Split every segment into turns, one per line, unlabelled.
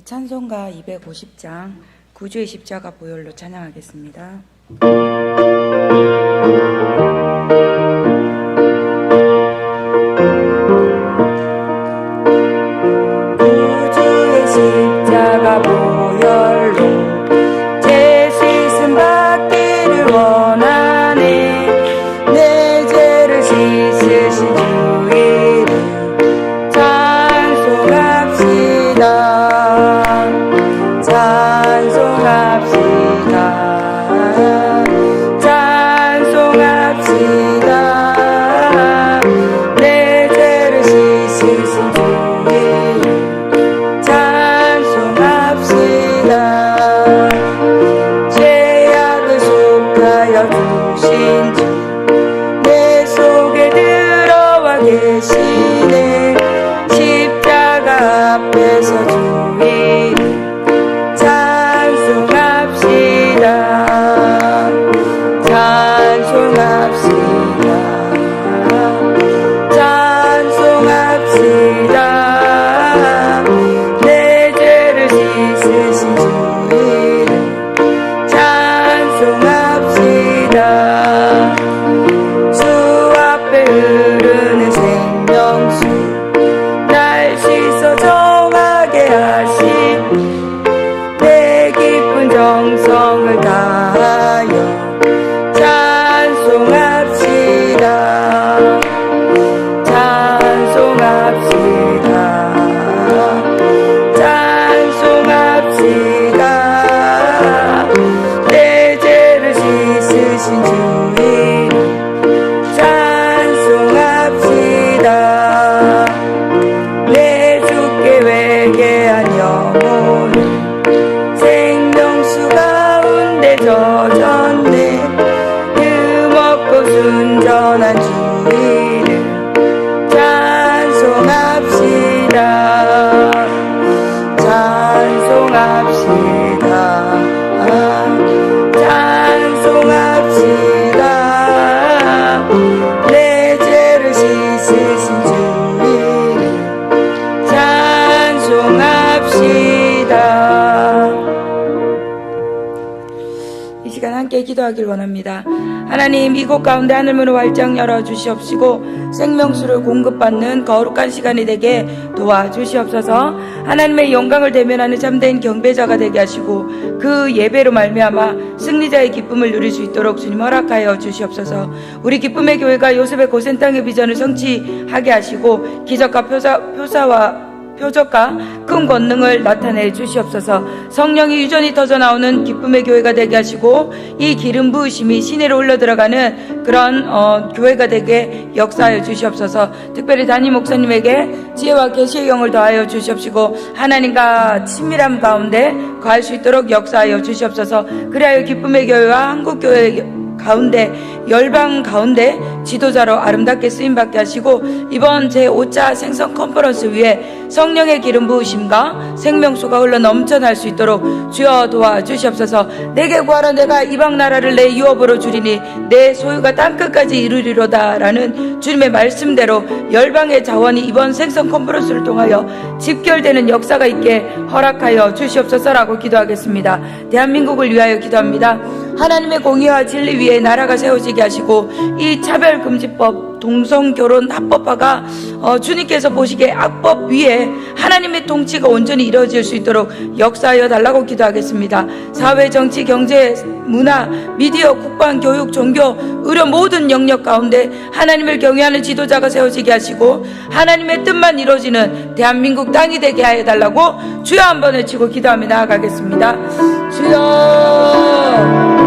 찬송가 250장 구주의 십자가 보혈로 찬양하겠습니다. 구주의 십자가 보혈로 제 씻음 받기를 원하네. 내 죄를 씻으신 주 이름 찬송합시다. 찬송합시다. 내 죄를 씻으신 주 이름 찬송합시다. 죄악을 속하여 주신 주 내 속에 들어와 계시네. 십자가 앞에서 주 이름 찬송합시다. 찬송합시다. 찬송합시다. 내 죄를 씻으신 주 이름 찬송합시다. 주 앞에 흐르는 생명수 날 씻어 정하게 하시니 내 깊은 정성을 다하여 찬송합시다. 찬송합시다. 찬송합시다. 내 죄를 씻으신 주 이름 찬송합시다. 내 주께 회개한 영혼은 생명수 가운데 젖었네. 흠없고 순전한 주 이름 찬송합시다. 찬송합시다. 찬송합시다. 내 죄를 씻으신 주 이름 찬송합시다. 이 시간 함께 기도하길 원합니다. 하나님, 이곳 가운데 하늘문을 활짝 열어주시옵시고 생명수를 공급받는 거룩한 시간이 되게 도와주시옵소서. 하나님의 영광을 대면하는 참된 경배자가 되게 하시고 그 예배로 말미암아 승리자의 기쁨을 누릴 수 있도록 주님 허락하여 주시옵소서. 우리 기쁨의 교회가 요셉의 고센 땅의 비전을 성취하게 하시고 기적과 표적과 큰 권능을 나타내 주시옵소서. 성령이 유전히 터져나오는 기쁨의 교회가 되게 하시고 이 기름 부으심이 시내로 흘러들어가는 그런 교회가 되게 역사하여 주시옵소서. 특별히 담임 목사님에게 지혜와 계시의 영을 더하여 주시옵시고 하나님과 친밀함 가운데 거할 수 있도록 역사하여 주시옵소서. 그리하여 기쁨의 교회와 한국교회 가운데 열방 가운데 지도자로 아름답게 쓰임받게 하시고 이번 제5차 생선 컨퍼런스 위에 성령의 기름 부으심과 생명수가 흘러 넘쳐날 수 있도록 주여 도와주시옵소서. 내게 구하라 내가 이방 나라를 내 유업으로 주리니 내 소유가 땅끝까지 이루리로다 라는 주님의 말씀대로 열방의 자원이 이번 생선 컨퍼런스를 통하여 집결되는 역사가 있게 허락하여 주시옵소서라고 기도하겠습니다. 대한민국을 위하여 기도합니다. 하나님의 공의와 진리 위에 나라가 세워지게 하시고 이 차별금지법, 동성결혼 합법화가 주님께서 보시기에 악법 위에 하나님의 통치가 온전히 이루어질 수 있도록 역사하여 달라고 기도하겠습니다. 사회, 정치, 경제, 문화, 미디어, 국방, 교육, 종교, 의료 모든 영역 가운데 하나님을 경외하는 지도자가 세워지게 하시고 하나님의 뜻만 이루어지는 대한민국 땅이 되게 하여 달라고 주여 한번 외치고 기도하며 나아가겠습니다. 주여.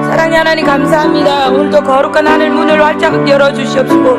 사랑의 하나님 감사합니다. 오늘도 거룩한 하늘 문을 활짝 열어주시옵시고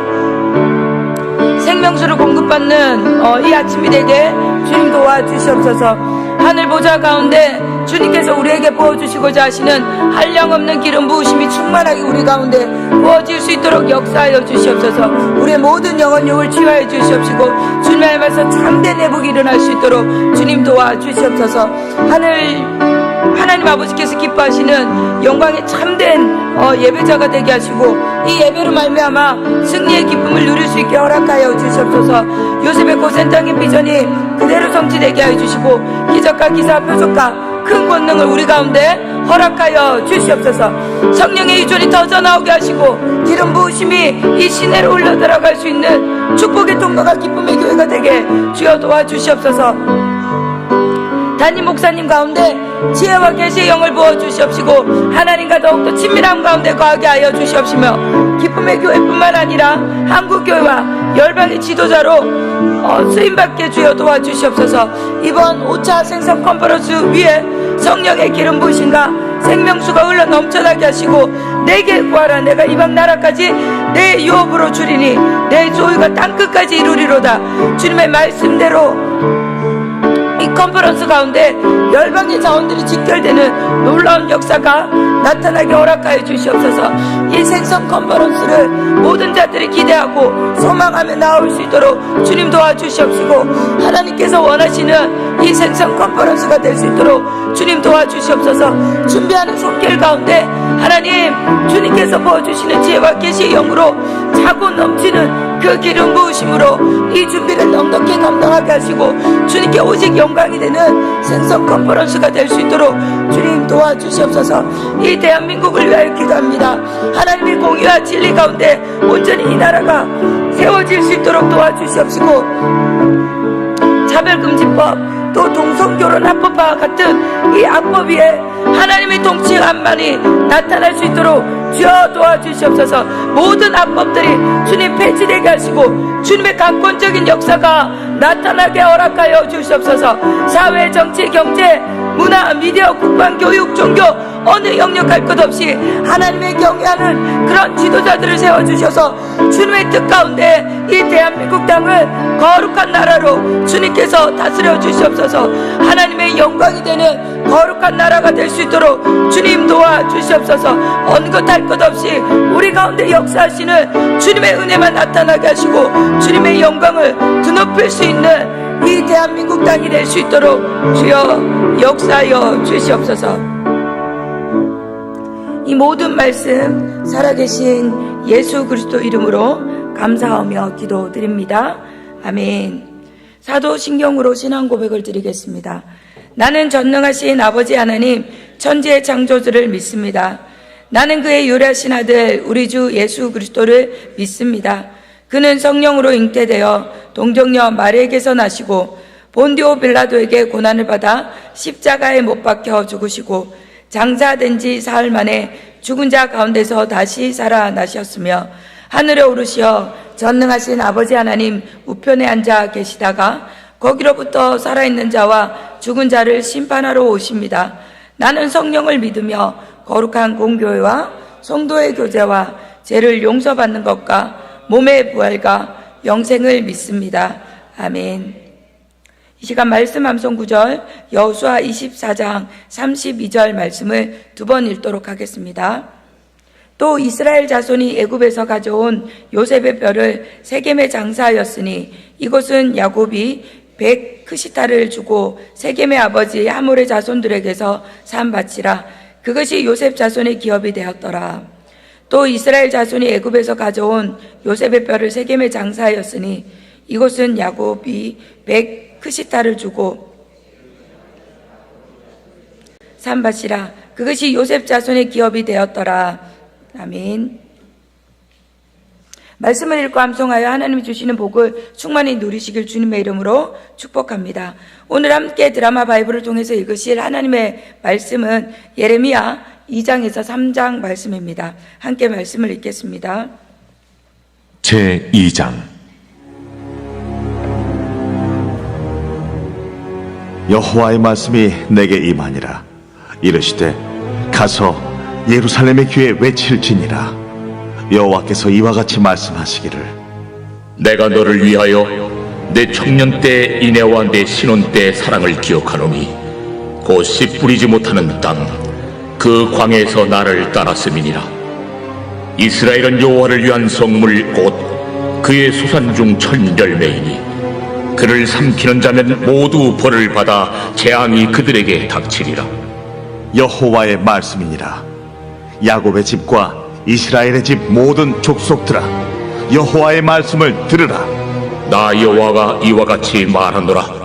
생명수를 공급받는 이 아침이 되게 주님 도와주시옵소서. 하늘 보좌 가운데 주님께서 우리에게 부어주시고자 하시는 한량없는 기름 부으심이 충만하게 우리 가운데 부어질 수 있도록 역사하여 주시옵소서. 우리의 모든 영혼 욕을 치유하여 주시옵시고 주님의 말씀 참된 회복이 일어날 수 있도록 주님 도와주시옵소서. 하나님 아버지께서 기뻐하시는 영광의 참된 예배자가 되게 하시고 이 예배로 말미암아 승리의 기쁨을 누릴 수 있게 허락하여 주시옵소서. 요셉의 고센장의 비전이 그대로 성취되게 하여 주시고 기적과 기사 표적과 큰 권능을 우리 가운데 허락하여 주시옵소서. 성령의 유전이 터져 나오게 하시고 기름 부으심이 이 시내로 흘러 들어갈 수 있는 축복의 통로가 기쁨의 교회가 되게 주여 도와주시옵소서. 담임 목사님 가운데 지혜와 계시의 영을 부어주시옵시고 하나님과 더욱더 친밀함 가운데 거하게 하여 주시옵시며 기쁨의 교회뿐만 아니라 한국교회와 열방의 지도자로 쓰임받게 주여 도와주시옵소서. 이번 5차 생선 컨퍼런스 위에 성령의 기름 부으심과 생명수가 흘러 넘쳐나게 하시고 내게 구하라 내가 이방 나라까지 내 유업으로 주리니 내 소유가 땅끝까지 이루리로다. 주님의 말씀대로 이 컨퍼런스 가운데 열방의 자원들이 직결되는 놀라운 역사가 나타나게 허락하여 주시옵소서. 이 생선 컨퍼런스를 모든 자들이 기대하고 소망하며 나올 수 있도록 주님 도와주시옵시고 하나님께서 원하시는 이 생선 컨퍼런스가 될 수 있도록 주님 도와주시옵소서. 준비하는 손길 가운데 하나님 주님께서 부어주시는 지혜와 계시의 영으로 차고 넘치는 그 기름 부으심으로 이 준비를 넉넉히 감당하게 하시고 주님께 오직 영광이 되는 생선 컨퍼런스가 될 수 있도록 주님 도와주시옵소서. 이 대한민국을 위하여 기도합니다. 하나님의 공의와 진리 가운데 온전히 이 나라가 세워질 수 있도록 도와주시옵시고 차별금지법 또 동성결혼 합법화와 같은 이 악법 위에 하나님의 통치함만이 나타날 수 있도록 주여 도와주시옵소서. 모든 악법들이 주님 폐지되게 하시고 주님의 강권적인 역사가 나타나게 허락하여 주시옵소서. 사회, 정치, 경제, 문화, 미디어, 국방, 교육, 종교 어느 영역 할 것 없이 하나님의 경외하는 그런 지도자들을 세워주셔서 주님의 뜻 가운데 이 대한민국 땅을 거룩한 나라로 주님께서 다스려 주시옵소서. 하나님의 영광이 되는 거룩한 나라가 될 수 있도록 주님 도와주시옵소서. 어느 것 할 것 없이 우리 가운데 역사하시는 주님의 은혜만 나타나게 하시고 주님의 영광을 드높일 수 있는 이 대한민국 땅이 될 수 있도록 주여 역사하여 주시옵소서. 이 모든 말씀 살아계신 예수 그리스도 이름으로 감사하며 기도드립니다. 아멘. 사도신경으로 신앙 고백을 드리겠습니다. 나는 전능하신 아버지 하나님 천지의 창조주를 믿습니다. 나는 그의 유일하신 아들 우리 주 예수 그리스도를 믿습니다. 그는 성령으로 잉태되어 동정녀 마리에게서 나시고 본디오 빌라도에게 고난을 받아 십자가에 못 박혀 죽으시고 장사된 지 사흘 만에 죽은 자 가운데서 다시 살아나셨으며 하늘에 오르시어 전능하신 아버지 하나님 우편에 앉아 계시다가 거기로부터 살아있는 자와 죽은 자를 심판하러 오십니다. 나는 성령을 믿으며 거룩한 공교회와 성도의 교제와 죄를 용서받는 것과 몸의 부활과 영생을 믿습니다. 아멘. 이 시간 말씀 암송 구절 여호수아 24장 32절 말씀을 두 번 읽도록 하겠습니다. 또 이스라엘 자손이 애굽에서 가져온 요셉의 뼈를 세겜에 장사하였으니 이곳은 야곱이 100 크시타를 주고 세겜의 아버지 하몰의 자손들에게서 산 밭이라. 그것이 요셉 자손의 기업이 되었더라. 또 이스라엘 자손이 애굽에서 가져온 요셉의 뼈를 세겜에 장사하였으니 이곳은 야곱이 100 크시타를 주고 산 밭이라. 그것이 요셉 자손의 기업이 되었더라. 아멘. 말씀을 읽고 암송하여 하나님이 주시는 복을 충만히 누리시길 주님의 이름으로 축복합니다. 오늘 함께 드라마 바이블을 통해서 읽으실 하나님의 말씀은 예레미야 2장에서 3장 말씀입니다. 함께 말씀을 읽겠습니다.
제2장. 여호와의 말씀이 내게 임하니라. 이르시되 가서 예루살렘의 귀에 외칠지니라. 여호와께서 이와 같이 말씀하시기를
내가 너를 위하여 내 청년 때 인애와 내 신혼 때 사랑을 기억하노니 곧 씨 뿌리지 못하는 땅, 그 광야에서 나를 따랐음이니라. 이스라엘은 여호와를 위한 성물 곧 그의 소산 중 첫 열매이니 그를 삼키는 자면 모두 벌을 받아 재앙이 그들에게 닥치리라.
여호와의 말씀이니라. 야곱의 집과 이스라엘의 집 모든 족속들아, 여호와의 말씀을 들으라.
나 여호와가 이와 같이 말하노라.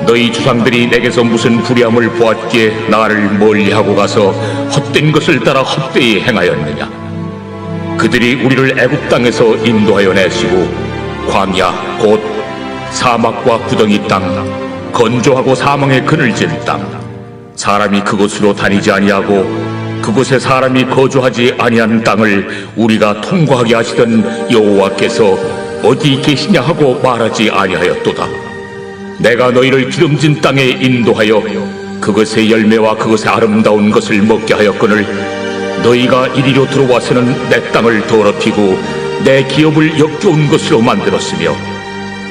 너희 조상들이 내게서 무슨 불의함을 보았기에 나를 멀리하고 가서 헛된 것을 따라 헛되이 행하였느냐. 그들이 우리를 애굽 땅에서 인도하여 내시고 광야 곧 사막과 구덩이 땅, 건조하고 사망의 그늘진 땅, 사람이 그곳으로 다니지 아니하고 그곳에 사람이 거주하지 아니한 땅을 우리가 통과하게 하시던 여호와께서 어디 계시냐 하고 말하지 아니하였도다. 내가 너희를 기름진 땅에 인도하여 그것의 열매와 그것의 아름다운 것을 먹게 하였거늘 너희가 이리로 들어와서는 내 땅을 더럽히고 내 기업을 역겨운 것으로 만들었으며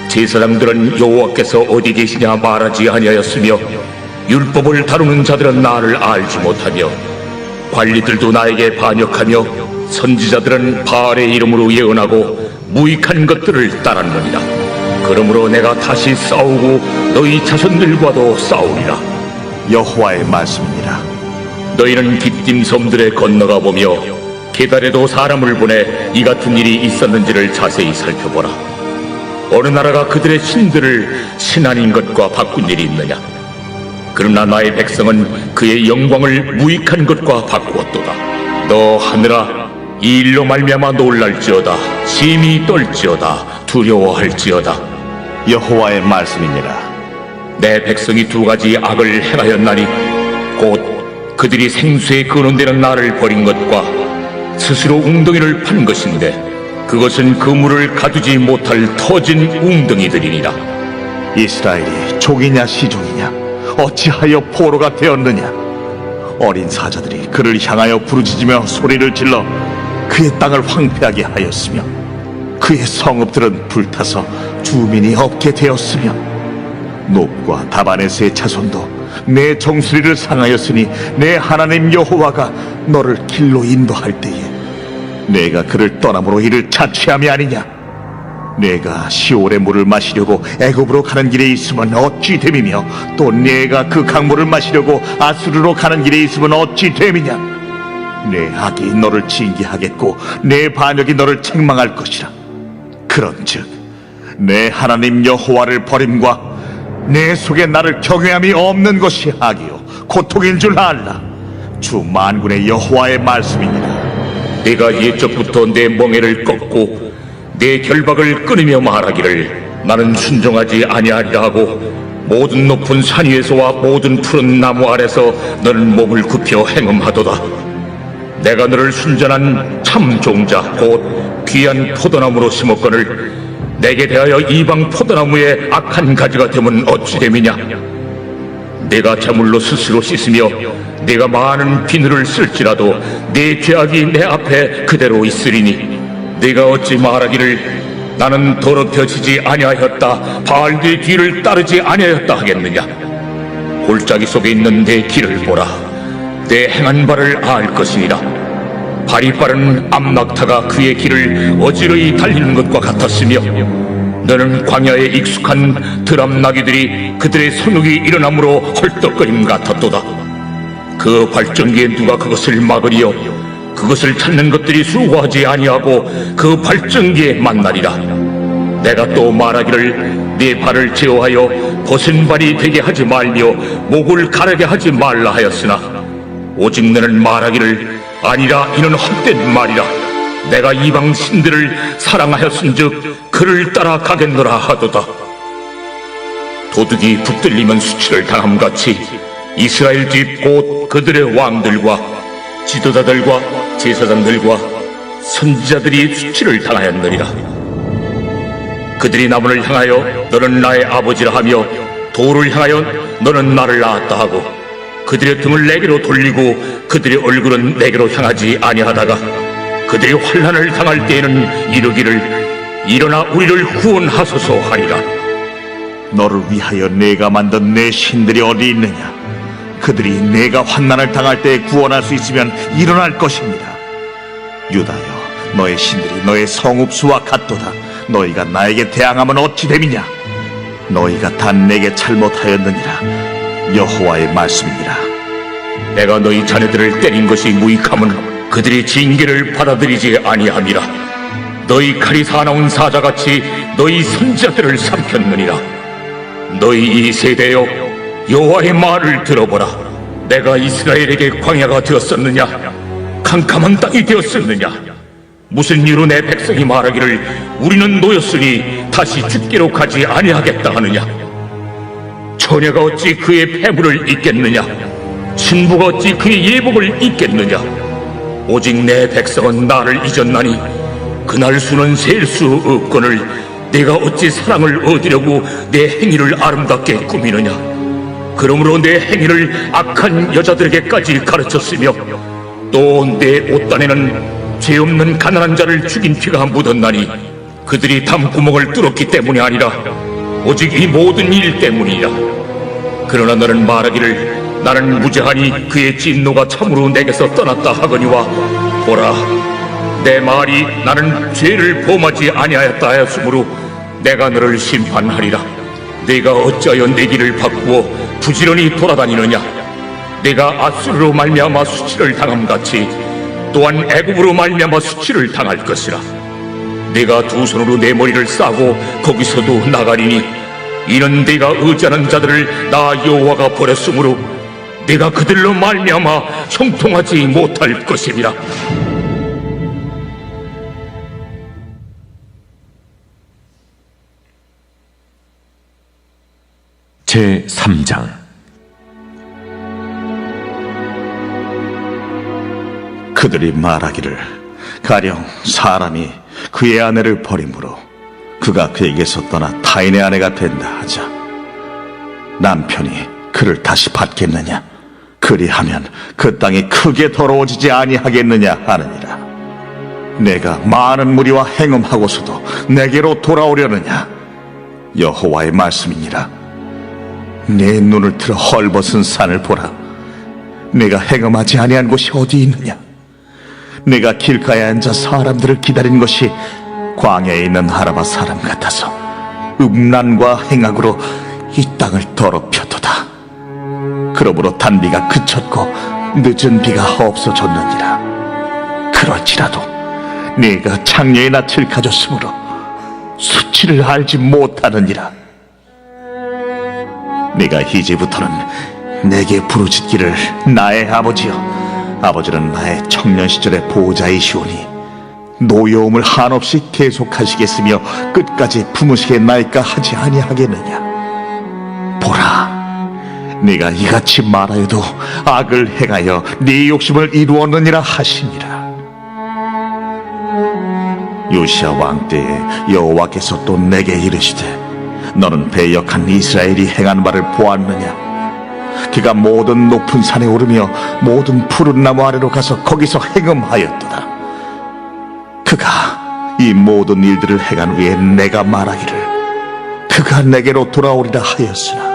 제사장들은 여호와께서 어디 계시냐 말하지 아니하였으며 율법을 다루는 자들은 나를 알지 못하며 관리들도 나에게 반역하며 선지자들은 바알의 이름으로 예언하고 무익한 것들을 따랐느니라. 그러므로 내가 다시 싸우고 너희 자손들과도 싸우리라.
여호와의 말씀이니라.
너희는 깃딤 섬들에 건너가 보며 게달에도 사람을 보내 이 같은 일이 있었는지를 자세히 살펴보라. 어느 나라가 그들의 신들을 신 아닌 것과 바꾼 일이 있느냐. 그러나 나의 백성은 그의 영광을 무익한 것과 바꾸었도다. 너 하늘아, 이 일로 말미암아 놀랄지어다. 심히 떨지어다. 두려워할지어다.
여호와의 말씀이니라.
내 백성이 두 가지 악을 행하였나니 곧 그들이 생수에 거론되는 나를 버린 것과 스스로 웅덩이를 판 것인데 그것은 그물을 가두지 못할 터진 웅덩이들이니라.
이스라엘이 족이냐 시종이냐, 어찌하여 포로가 되었느냐. 어린 사자들이 그를 향하여 부르짖으며 소리를 질러 그의 땅을 황폐하게 하였으며 그의 성읍들은 불타서 주민이 없게 되었으며 놉과 다바네스의 자손도 내 정수리를 상하였으니 내 하나님 여호와가 너를 길로 인도할 때에 내가 그를 떠남으로 이를 자취함이 아니냐. 내가 시올의 물을 마시려고 애굽으로 가는 길에 있으면 어찌 됨이며 또 내가 그 강물을 마시려고 아수르로 가는 길에 있으면 어찌 됨이냐. 내 악이 너를 징계하겠고 내 반역이 너를 책망할 것이라. 그런즉 내 하나님 여호와를 버림과 내 속에 나를 경외함이 없는 것이 악이요 고통인 줄 알라. 주 만군의 여호와의 말씀이니라.
내가 옛적부터 내 멍에를 꺾고 내 결박을 끊으며 말하기를 나는 순종하지 아니하리라 하고 모든 높은 산 위에서와 모든 푸른 나무 아래서 너는 몸을 굽혀 행음하도다. 내가 너를 순전한 참 종자 곧 귀한 포도나무로 심었거늘 내게 대하여 이방 포도나무의 악한 가지가 되면 어찌 됨이냐. 내가 제물로 스스로 씻으며 내가 많은 비늘을 쓸지라도 내 죄악이 내 앞에 그대로 있으리니 내가 어찌 말하기를 나는 더럽혀지지 아니하였다, 바알의 뒤를 따르지 아니하였다 하겠느냐. 골짜기 속에 있는 내 길을 보라. 내 행한 바를 알 것이니라. 발이 빠른 암낙타가 그의 길을 어지러이 달리는 것과 같았으며 너는 광야에 익숙한 드람나귀들이 그들의 성욕이 일어남으로 헐떡거림 같았도다. 그 발전기에 누가 그것을 막으리요. 그것을 찾는 것들이 수고하지 아니하고 그 발전기에 만나리라. 내가 또 말하기를 네 발을 제어하여 벗은 발이 되게 하지 말며 목을 가르게 하지 말라 하였으나 오직 너는 말하기를 아니라 이는 헛된 말이라. 내가 이방 신들을 사랑하였은즉 그를 따라 가겠노라 하도다. 도둑이 붙들리면 수치를 당함같이 이스라엘 집 곧 그들의 왕들과 지도자들과 제사장들과 선지자들이 수치를 당하였느니라. 그들이 나무를 향하여 너는 나의 아버지라 하며 돌을 향하여 너는 나를 낳았다 하고 그들의 등을 내게로 돌리고 그들의 얼굴은 내게로 향하지 아니하다가 그들이 환난을 당할 때에는 이르기를 일어나 우리를 구원하소서 하리라.
너를 위하여 내가 만든 내 신들이 어디 있느냐. 그들이 내가 환난을 당할 때 구원할 수 있으면 일어날 것입니다. 유다여, 너의 신들이 너의 성읍수와 같도다. 너희가 나에게 대항하면 어찌 됨이냐? 너희가 다 내게 잘못하였느니라. 여호와의 말씀이니라.
내가 너희 자네들을 때린 것이 무익함은 그들이 징계를 받아들이지 아니함이라. 너희 칼이 사나운 사자같이 너희 선자들을 삼켰느니라. 너희 이 세대여, 여호와의 말을 들어보라. 내가 이스라엘에게 광야가 되었었느냐? 캄캄한 땅이 되었었느냐? 무슨 이유로 내 백성이 말하기를 우리는 노였으니 다시 죽기로 가지 아니하겠다 하느냐? 처녀가 어찌 그의 폐물을 잊겠느냐? 신부가 어찌 그의 예복을 잊겠느냐? 오직 내 백성은 나를 잊었나니 그날 수는 셀 수 없거늘 내가 어찌 사랑을 얻으려고 내 행위를 아름답게 꾸미느냐? 그러므로 내 행위를 악한 여자들에게까지 가르쳤으며 또 내 옷단에는 죄 없는 가난한 자를 죽인 피가 묻었나니 그들이 담구멍을 뚫었기 때문이 아니라 오직 이 모든 일 때문이라. 그러나 너는 말하기를 나는 무죄하니 그의 진노가 참으로 내게서 떠났다 하거니와 보라, 내 말이 나는 죄를 범하지 아니하였다 하였으므로 내가 너를 심판하리라. 네가 어찌하여 내 길을 바꾸어 부지런히 돌아다니느냐? 네가 아수르로 말미암아 수치를 당함같이 또한 애굽으로 말미암아 수치를 당할 것이라. 네가 두 손으로 내 머리를 싸고 거기서도 나가리니 이는 네가 의지하는 자들을 나 여호와가 버렸으므로 네가 그들로 말미암아 형통하지 못할 것이니라.
제3장.
그들이 말하기를 가령 사람이 그의 아내를 버림으로 그가 그에게서 떠나 타인의 아내가 된다 하자 남편이 그를 다시 받겠느냐? 그리하면 그 땅이 크게 더러워지지 아니하겠느냐 하느니라. 내가 많은 무리와 행음하고서도 내게로 돌아오려느냐? 여호와의 말씀이니라. 내 눈을 들어 헐벗은 산을 보라. 내가 행음하지 아니한 곳이 어디 있느냐? 내가 길가에 앉아 사람들을 기다린 것이 광야에 있는 아라바 사람 같아서 음란과 행악으로 이 땅을 더럽혔도다. 그러므로 단비가 그쳤고 늦은 비가 없어졌느니라. 그럴지라도 네가 창녀의 낯을 가졌으므로 수치를 알지 못하느니라. 네가 이제부터는 내게 부르짖기를 나의 아버지여, 아버지는 나의 청년 시절의 보호자이시오니 노여움을 한없이 계속하시겠으며 끝까지 품으시겠나이까 하지 아니하겠느냐? 보라, 네가 이같이 말하여도 악을 행하여 네 욕심을 이루었느니라 하시니라. 요시야 왕 때에 여호와께서 또 내게 이르시되 너는 배역한 이스라엘이 행한 바를 보았느냐? 그가 모든 높은 산에 오르며 모든 푸른 나무 아래로 가서 거기서 행음하였도다. 그가 이 모든 일들을 행한 후에 내가 말하기를 그가 내게로 돌아오리라 하였으나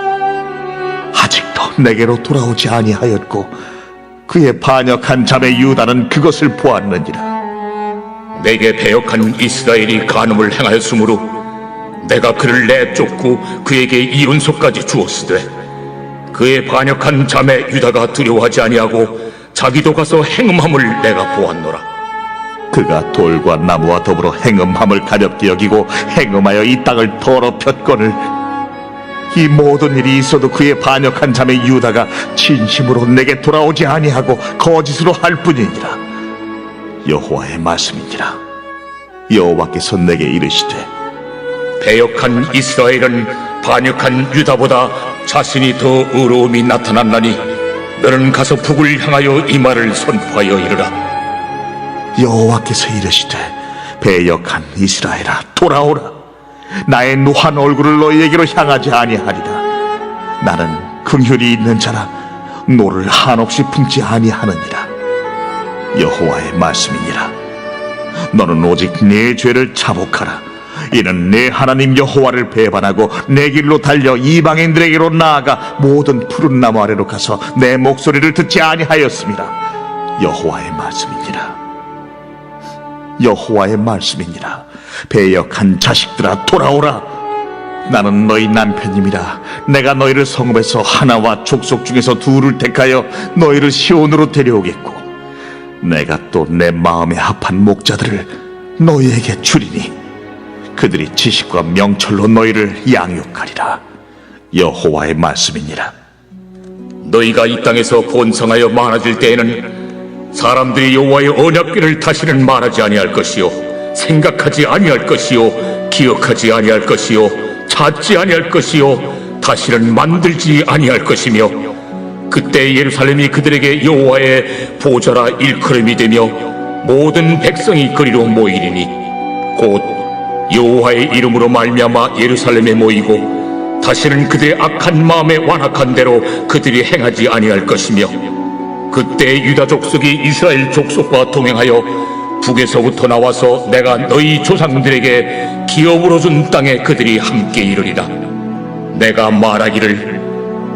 아직도 내게로 돌아오지 아니하였고 그의 반역한 자매 유다는 그것을 보았느니라.
내게 배역한 이스라엘이 간음을 행하였으므로 내가 그를 내쫓고 그에게 이혼소까지 주었으되 그의 반역한 자매 유다가 두려워하지 아니하고 자기도 가서 행음함을 내가 보았노라.
그가 돌과 나무와 더불어 행음함을 가볍게 여기고 행음하여 이 땅을 더럽혔거늘 이 모든 일이 있어도 그의 반역한 자매 유다가 진심으로 내게 돌아오지 아니하고 거짓으로 할 뿐이니라. 여호와의 말씀이니라. 여호와께서 내게 이르시되
배역한 이스라엘은 반역한 유다보다 자신이 더 의로움이 나타났나니 너는 가서 북을 향하여 이 말을 선포하여 이르라.
여호와께서 이르시되 배역한 이스라엘아 돌아오라. 나의 노한 얼굴을 너희에게로 향하지 아니하리라. 나는 긍휼이 있는 자라 노를 한없이 품지 아니하느니라. 여호와의 말씀이니라. 너는 오직 네 죄를 자복하라. 이는 내 하나님 여호와를 배반하고 내 길로 달려 이방인들에게로 나아가 모든 푸른 나무 아래로 가서 내 목소리를 듣지 아니하였습니다. 여호와의 말씀이니라. 여호와의 말씀이니라. 배역한 자식들아, 돌아오라. 나는 너희 남편임이라. 내가 너희를 성읍에서 하나와 족속 중에서 둘을 택하여 너희를 시온으로 데려오겠고, 내가 또 내 마음에 합한 목자들을 너희에게 주리니 그들이 지식과 명철로 너희를 양육하리라. 여호와의 말씀이니라.
너희가 이 땅에서 번성하여 많아질 때에는 사람들이 여호와의 언약궤를 다시는 말하지 아니할 것이요, 생각하지 아니할 것이요, 기억하지 아니할 것이요, 찾지 아니할 것이요, 다시는 만들지 아니할 것이며, 그때 예루살렘이 그들에게 여호와의 보좌라 일컬음이 되며 모든 백성이 그리로 모이리니, 곧 여호와의 이름으로 말미암아 예루살렘에 모이고 다시는 그들의 악한 마음에 완악한 대로 그들이 행하지 아니할 것이며, 그때 유다 족속이 이스라엘 족속과 동행하여 북에서부터 나와서 내가 너희 조상들에게 기업으로 준 땅에 그들이 함께 이르리라. 내가 말하기를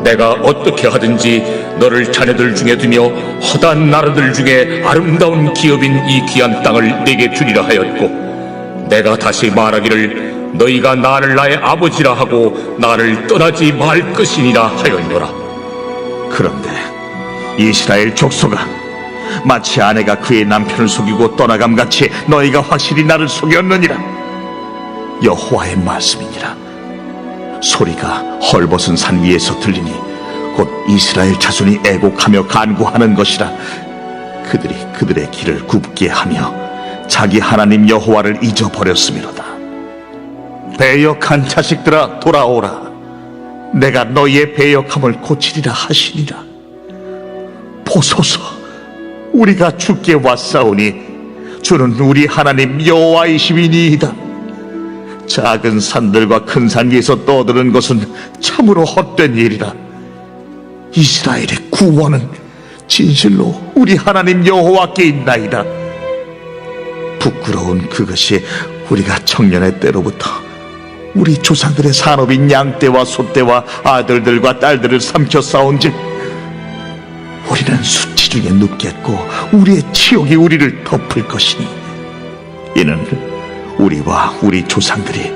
내가 어떻게 하든지 너를 자네들 중에 두며 허다한 나라들 중에 아름다운 기업인 이 귀한 땅을 내게 주리라 하였고, 내가 다시 말하기를 너희가 나를 나의 아버지라 하고 나를 떠나지 말 것이니라 하였노라.
그런데 이스라엘 족속아, 마치 아내가 그의 남편을 속이고 떠나감같이 너희가 확실히 나를 속였느니라. 여호와의 말씀이니라. 소리가 헐벗은 산 위에서 들리니 곧 이스라엘 자손이 애곡하며 간구하는 것이라. 그들이 그들의 길을 굽게 하며 자기 하나님 여호와를 잊어버렸음이로다. 배역한 자식들아, 돌아오라. 내가 너희의 배역함을 고치리라 하시니라. 보소서, 우리가 주께 왔사오니 주는 우리 하나님 여호와이심이니이다. 작은 산들과 큰 산 위에서 떠드는 것은 참으로 헛된 일이라. 이스라엘의 구원은 진실로 우리 하나님 여호와께 있나이다. 부끄러운 그것이 우리가 청년의 때로부터 우리 조상들의 산업인 양떼와 소떼와 아들들과 딸들을 삼켜 싸운즉 우리는 수치 중에 눕겠고 우리의 치욕이 우리를 덮을 것이니, 이는 우리와 우리 조상들이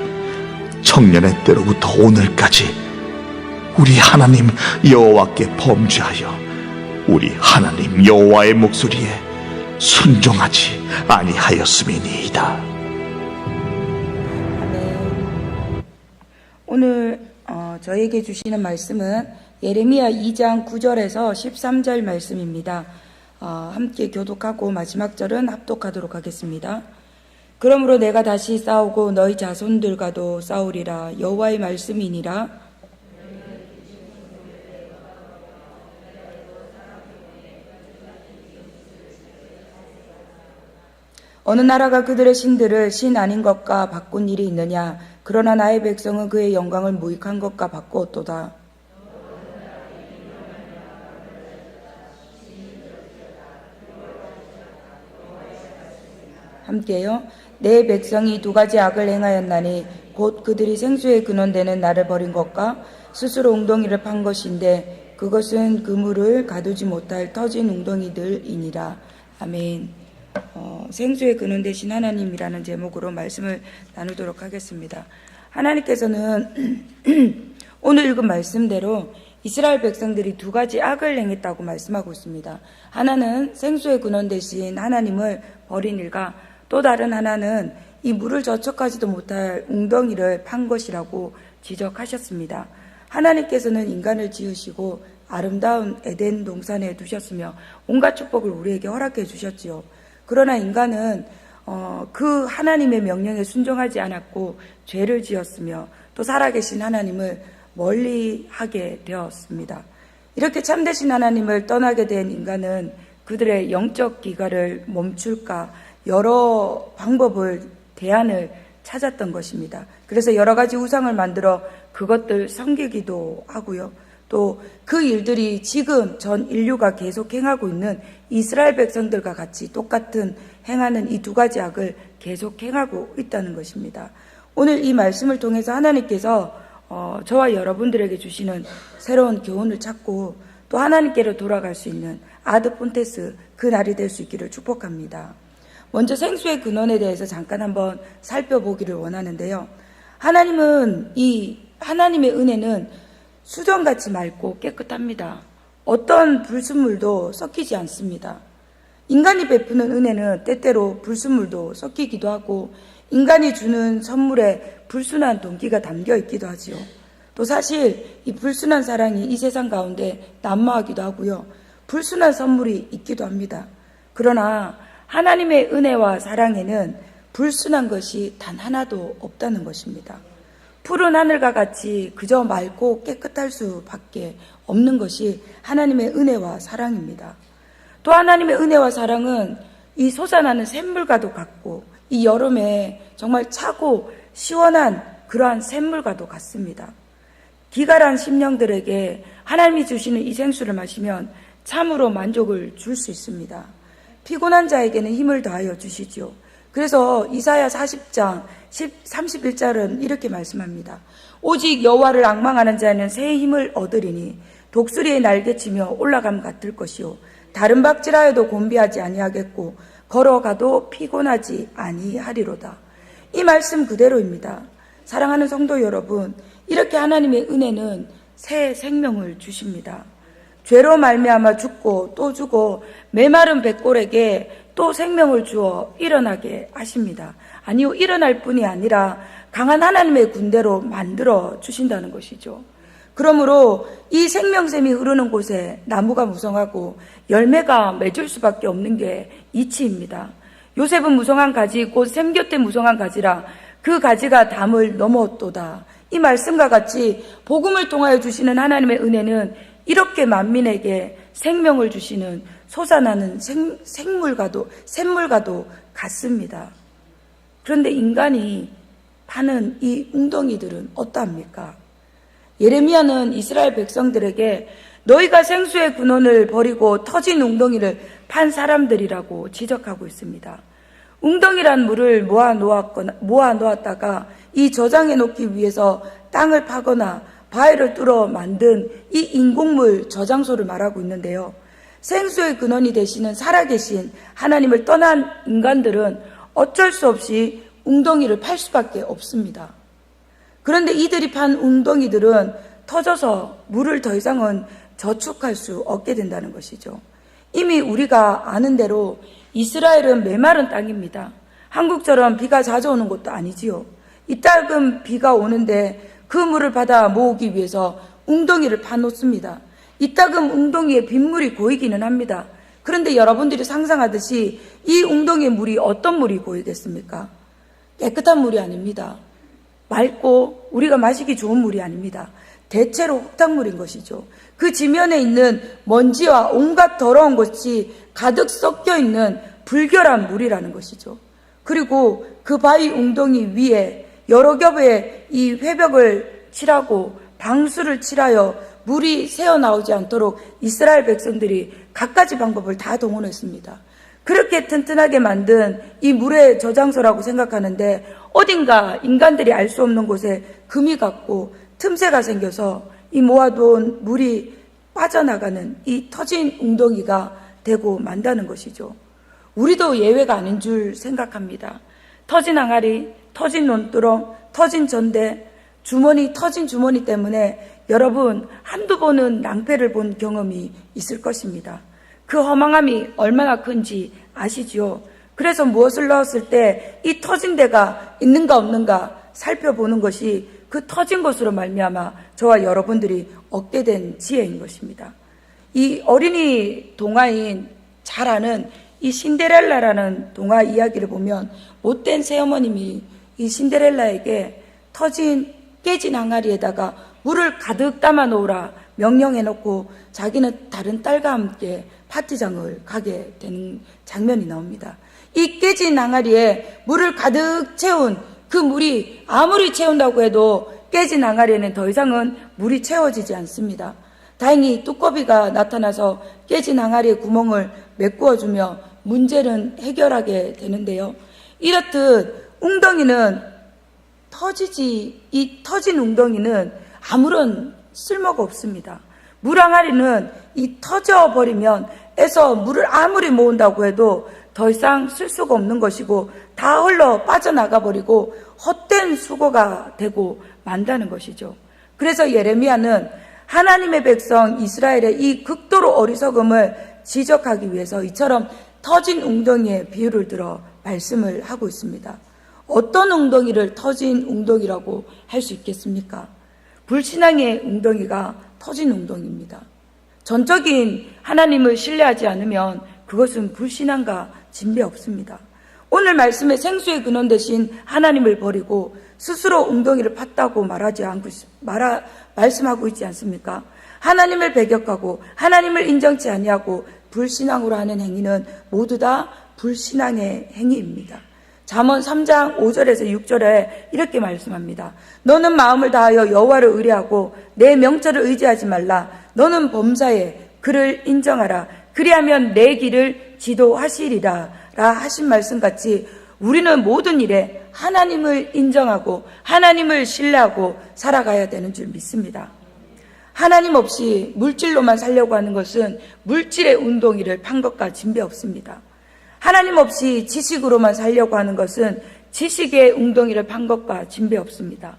청년의 때로부터 오늘까지 우리 하나님 여호와께 범죄하여 우리 하나님 여호와의 목소리에 순종하지 아니하였음이니이다.
오늘 저에게 주시는 말씀은 예레미야 2장 9절에서 13절 말씀입니다. 함께 교독하고 마지막 절은 합독하도록 하겠습니다. 그러므로 내가 다시 싸우고 너희 자손들과도 싸우리라. 여호와의 말씀이니라. 어느 나라가 그들의 신들을 신 아닌 것과 바꾼 일이 있느냐? 그러나 나의 백성은 그의 영광을 무익한 것과 바꾸었도다. 함께요. 내 백성이 두 가지 악을 행하였나니 곧 그들이 생수의 근원되는 나를 버린 것과 스스로 웅덩이를 판 것인데 그것은 그물을 가두지 못할 터진 웅덩이들이니라. 아멘. 생수의 근원 되신 하나님이라는 제목으로 말씀을 나누도록 하겠습니다. 하나님께서는 오늘 읽은 말씀대로 이스라엘 백성들이 두 가지 악을 행했다고 말씀하고 있습니다. 하나는 생수의 근원 되신 하나님을 버린 일과 또 다른 하나는 이 물을 저척하지도 못할 웅덩이를 판 것이라고 지적하셨습니다. 하나님께서는 인간을 지으시고 아름다운 에덴 동산에 두셨으며 온갖 축복을 우리에게 허락해 주셨지요. 그러나 인간은 그 하나님의 명령에 순종하지 않았고 죄를 지었으며 또 살아계신 하나님을 멀리하게 되었습니다. 이렇게 참되신 하나님을 떠나게 된 인간은 그들의 영적 기가를 멈출까 여러 방법을, 대안을 찾았던 것입니다. 그래서 여러 가지 우상을 만들어 그것들 섬기기도 하고요. 또 그 일들이 지금 전 인류가 계속 행하고 있는 이스라엘 백성들과 같이 똑같은 행하는 이 두 가지 악을 계속 행하고 있다는 것입니다. 오늘 이 말씀을 통해서 하나님께서 저와 여러분들에게 주시는 새로운 교훈을 찾고 또 하나님께로 돌아갈 수 있는 아드 폰테스 그 날이 될 수 있기를 축복합니다. 먼저 생수의 근원에 대해서 잠깐 한번 살펴보기를 원하는데요. 하나님의 은혜는 수정같이 맑고 깨끗합니다. 어떤 불순물도 섞이지 않습니다. 인간이 베푸는 은혜는 때때로 불순물도 섞이기도 하고 인간이 주는 선물에 불순한 동기가 담겨 있기도 하지요. 또 사실 이 불순한 사랑이 이 세상 가운데 난무하기도 하고요. 불순한 선물이 있기도 합니다. 그러나 하나님의 은혜와 사랑에는 불순한 것이 단 하나도 없다는 것입니다. 푸른 하늘과 같이 그저 맑고 깨끗할 수밖에 없는 것이 하나님의 은혜와 사랑입니다. 또 하나님의 은혜와 사랑은 이 솟아나는 샘물과도 같고 이 여름에 정말 차고 시원한 그러한 샘물과도 같습니다. 기갈한 심령들에게 하나님이 주시는 이 생수를 마시면 참으로 만족을 줄 수 있습니다. 피곤한 자에게는 힘을 더하여 주시지요. 그래서 이사야 40장 31절은 이렇게 말씀합니다. 오직 여호와를 앙망하는 자는 새 힘을 얻으리니 독수리의 날개치며 올라감 같을 것이요 다른 박질하여도 곤비하지 아니하겠고 걸어가도 피곤하지 아니하리로다. 이 말씀 그대로입니다. 사랑하는 성도 여러분, 이렇게 하나님의 은혜는 새 생명을 주십니다. 죄로 말미암아 죽고 또 죽어 메마른 백골에게 또 생명을 주어 일어나게 하십니다. 아니요, 일어날 뿐이 아니라 강한 하나님의 군대로 만들어 주신다는 것이죠. 그러므로 이 생명샘이 흐르는 곳에 나무가 무성하고 열매가 맺을 수밖에 없는 게 이치입니다. 요셉은 무성한 가지 곧 샘 곁에 무성한 가지라 그 가지가 담을 넘었도다. 이 말씀과 같이 복음을 통하여 주시는 하나님의 은혜는 이렇게 만민에게 생명을 주시는 솟아나는 샘물과도 같습니다. 그런데 인간이 파는 이 웅덩이들은 어떠합니까? 예레미야는 이스라엘 백성들에게 너희가 생수의 근원을 버리고 터진 웅덩이를 판 사람들이라고 지적하고 있습니다. 웅덩이란 물을 모아 놓았다가 이 저장해 놓기 위해서 땅을 파거나 바위를 뚫어 만든 이 인공물 저장소를 말하고 있는데요. 생수의 근원이 되시는 살아계신 하나님을 떠난 인간들은 어쩔 수 없이 웅덩이를 팔 수밖에 없습니다. 그런데 이들이 판 웅덩이들은 터져서 물을 더 이상은 저축할 수 없게 된다는 것이죠. 이미 우리가 아는 대로 이스라엘은 메마른 땅입니다. 한국처럼 비가 자주 오는 곳도 아니지요. 이따금 비가 오는데 그 물을 받아 모으기 위해서 웅덩이를 파놓습니다. 이따금 웅덩이에 빗물이 고이기는 합니다. 그런데 여러분들이 상상하듯이 이 웅덩이의 물이 어떤 물이 고이겠습니까? 깨끗한 물이 아닙니다. 맑고 우리가 마시기 좋은 물이 아닙니다. 대체로 혹탕물인 것이죠. 그 지면에 있는 먼지와 온갖 더러운 것이 가득 섞여 있는 불결한 물이라는 것이죠. 그리고 그 바위 웅덩이 위에 여러 겹의 이 회벽을 칠하고 방수를 칠하여 물이 새어나오지 않도록 이스라엘 백성들이 갖가지 방법을 다 동원했습니다. 그렇게 튼튼하게 만든 이 물의 저장소라고 생각하는데 어딘가 인간들이 알 수 없는 곳에 금이 갔고 틈새가 생겨서 이 모아둔 물이 빠져나가는 이 터진 웅덩이가 되고 만다는 것이죠. 우리도 예외가 아닌 줄 생각합니다. 터진 항아리, 터진 논두렁, 터진 전대, 터진 주머니 때문에 여러분 한두 번은 낭패를 본 경험이 있을 것입니다. 그 허망함이 얼마나 큰지 아시지요? 그래서 무엇을 넣었을 때 이 터진 데가 있는가 없는가 살펴보는 것이 그 터진 것으로 말미암아 저와 여러분들이 얻게 된 지혜인 것입니다. 이 어린이 동화인 잘 아는 이 신데렐라라는 동화 이야기를 보면 못된 새어머님이 이 신데렐라에게 깨진 항아리에다가 물을 가득 담아 놓으라 명령해 놓고 자기는 다른 딸과 함께 파티장을 가게 되는 장면이 나옵니다. 이 깨진 항아리에 물을 가득 채운 그 물이 아무리 채운다고 해도 깨진 항아리에는 더 이상은 물이 채워지지 않습니다. 다행히 뚜꺼비가 나타나서 깨진 항아리의 구멍을 메꾸어주며 문제는 해결하게 되는데요. 이렇듯 웅덩이는 이 터진 웅덩이는 아무런 쓸모가 없습니다. 물 항아리는 이 터져버리면 에서 물을 아무리 모은다고 해도 더 이상 쓸 수가 없는 것이고 다 흘러 빠져나가 버리고 헛된 수고가 되고 만다는 것이죠. 그래서 예레미야는 하나님의 백성 이스라엘의 이 극도로 어리석음을 지적하기 위해서 이처럼 터진 웅덩이의 비유를 들어 말씀을 하고 있습니다. 어떤 웅덩이를 터진 웅덩이라고 할 수 있겠습니까? 불신앙의 웅덩이가 터진 웅덩이입니다. 전적인 하나님을 신뢰하지 않으면 그것은 불신앙과 진배 없습니다. 오늘 말씀의 생수의 근원 대신 하나님을 버리고 스스로 웅덩이를 팠다고 말씀하고 있지 않습니까? 하나님을 배격하고 하나님을 인정치 아니하고 불신앙으로 하는 행위는 모두 다 불신앙의 행위입니다. 잠언 3장 5절에서 6절에 이렇게 말씀합니다. 너는 마음을 다하여 여호와를 의뢰하고 내 명철을 의지하지 말라. 너는 범사에 그를 인정하라. 그리하면 내 길을 지도하시리라 라 하신 말씀같이 우리는 모든 일에 하나님을 인정하고 하나님을 신뢰하고 살아가야 되는 줄 믿습니다. 하나님 없이 물질로만 살려고 하는 것은 물질의 웅덩이를 판 것과 진배 없습니다. 하나님 없이 지식으로만 살려고 하는 것은 지식의 웅덩이를 판 것과 진배 없습니다.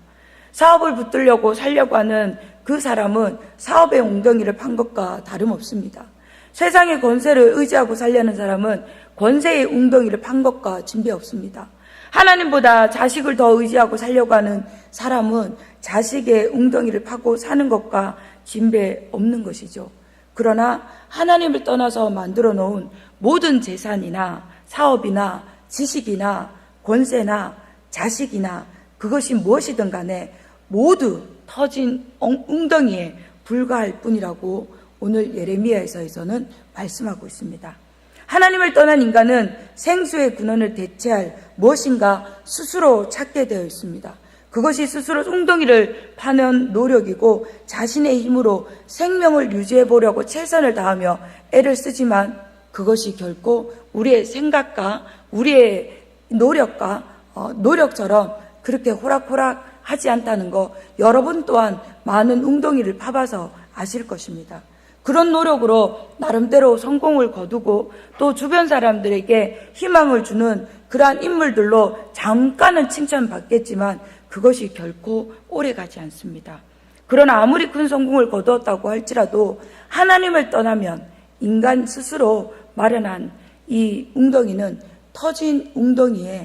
사업을 붙들려고 살려고 하는 그 사람은 사업의 웅덩이를 판 것과 다름없습니다. 세상의 권세를 의지하고 살려는 사람은 권세의 웅덩이를 판 것과 진배 없습니다. 하나님보다 자식을 더 의지하고 살려고 하는 사람은 자식의 웅덩이를 파고 사는 것과 진배 없는 것이죠. 그러나 하나님을 떠나서 만들어 놓은 모든 재산이나 사업이나 지식이나 권세나 자식이나 그것이 무엇이든 간에 모두 터진 웅덩이에 불과할 뿐이라고 오늘 예레미야에서는 말씀하고 있습니다. 하나님을 떠난 인간은 생수의 근원을 대체할 무엇인가 스스로 찾게 되어 있습니다. 그것이 스스로 웅덩이를 파는 노력이고 자신의 힘으로 생명을 유지해 보려고 최선을 다하며 애를 쓰지만 그것이 결코 우리의 생각과 우리의 노력처럼 그렇게 호락호락 하지 않다는 거 여러분 또한 많은 웅덩이를 파봐서 아실 것입니다. 그런 노력으로 나름대로 성공을 거두고 또 주변 사람들에게 희망을 주는 그러한 인물들로 잠깐은 칭찬받겠지만 그것이 결코 오래가지 않습니다. 그러나 아무리 큰 성공을 거두었다고 할지라도 하나님을 떠나면 인간 스스로 마련한 이 웅덩이는 터진 웅덩이와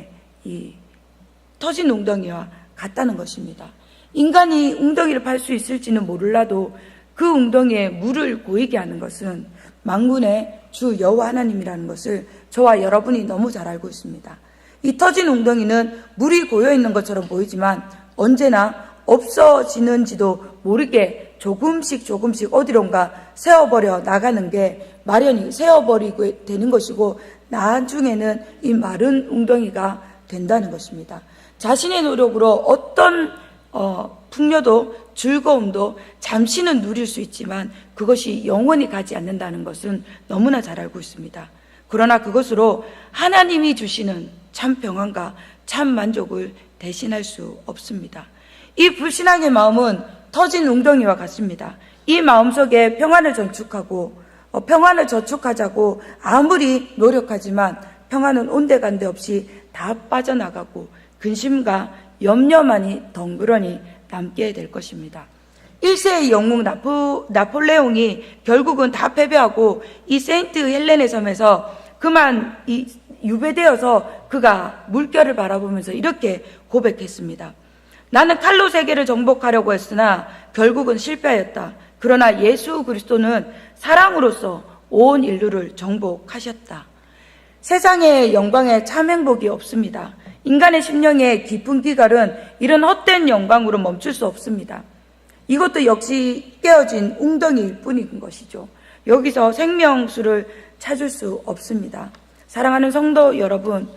같다는 것입니다. 인간이 웅덩이를 팔 수 있을지는 몰라도 그 웅덩이에 물을 고이게 하는 것은 만군의 주 여호와 하나님이라는 것을 저와 여러분이 너무 잘 알고 있습니다. 이 터진 웅덩이는 물이 고여있는 것처럼 보이지만 언제나 없어지는지도 모르게 조금씩 어디론가 세워버려 나가는 게 마련이 세워버리고 되는 것이고 나중에는 이 마른 웅덩이가 된다는 것입니다. 자신의 노력으로 어떤 풍요도 즐거움도 잠시는 누릴 수 있지만 그것이 영원히 가지 않는다는 것은 너무나 잘 알고 있습니다. 그러나 그것으로 하나님이 주시는 참 평안과 참 만족을 대신할 수 없습니다. 이 불신앙의 마음은 터진 웅덩이와 같습니다. 이 마음속에 평안을 저축하자고 아무리 노력하지만 평안은 온데간데 없이 다 빠져나가고 근심과 염려만이 덩그러니 남게 될 것입니다. 1세의 영웅 나폴레옹이 결국은 다 패배하고 이 세인트 헬렌의 섬에서 그만 유배되어서 그가 물결을 바라보면서 이렇게 고백했습니다. 나는 칼로 세계를 정복하려고 했으나 결국은 실패하였다. 그러나 예수 그리스도는 사랑으로서 온 인류를 정복하셨다. 세상의 영광에 참 행복이 없습니다. 인간의 심령의 깊은 기갈은 이런 헛된 영광으로 멈출 수 없습니다. 이것도 역시 깨어진 웅덩이일 뿐인 것이죠. 여기서 생명수를 찾을 수 없습니다. 사랑하는 성도 여러분,